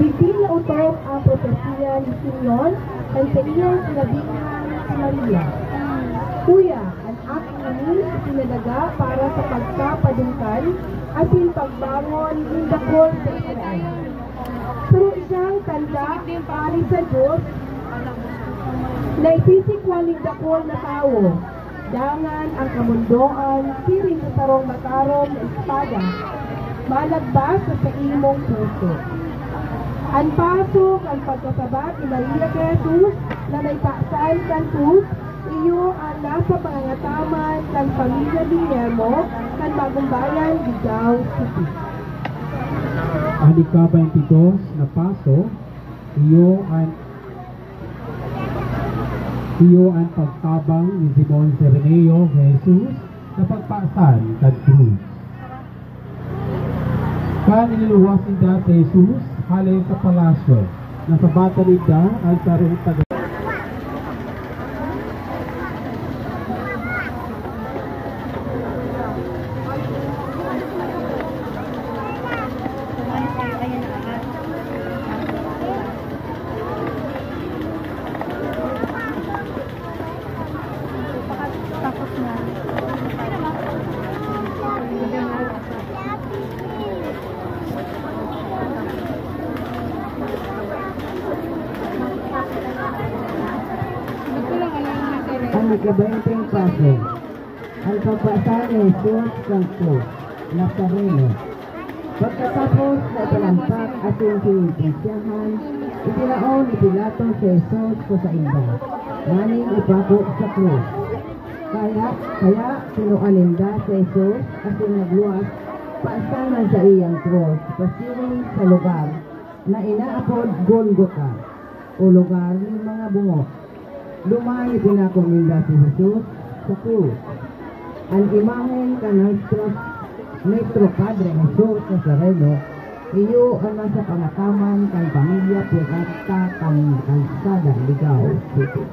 Bigil na utok ang propesya ni Simeon kay sa iyang sinabihan si Maria. Kuya, ang aking ini sinadaga para sa pagkapadungkan at yung pagbangon ng dakol sa Israel. Pero siyang tanda pari sa Diyos na isisikwang ng dakol na tao. Dangan ang kamundoan, siring sa tarong matarom na espada, malagbas sa imong puso. Ang pasok, ang pagkasabat ni Maria kay Jesus na may paksay kan krus, iyo ang nasa pangangataman kan pamilya Guillermo kan Bagong Bayan, Ligao City. Ang ika-22 na paso, iyo ang pagtabang ni Simon Sereneo kay Jesus na pagpasan kan krus. Kan iniluwas nida sa Jesus halin sa palasyo, nasabatan nida ang sarong taga. Ang ika-20 paso, ang pagpasan ni Jesus ng krus, Nazareno. Pagkatapos na ipalampak at yung sinisyahan, itinaon ni Pilato si Jesus ko sa inda, maning ipako sa krus. Kaya sinuaninda si Jesus at nagluwas paasanan sa iyang krus, pasiring sa lugar na inaapod Golgotha o lugar ng mga bungo. Lumay pinakuminda si Jesus sa krus. Ang imahen ka Nuestro Padre Jesus Nazareno, iyo ang nasa pangataman kang pamilya Pirata kang kalsada Ligao City.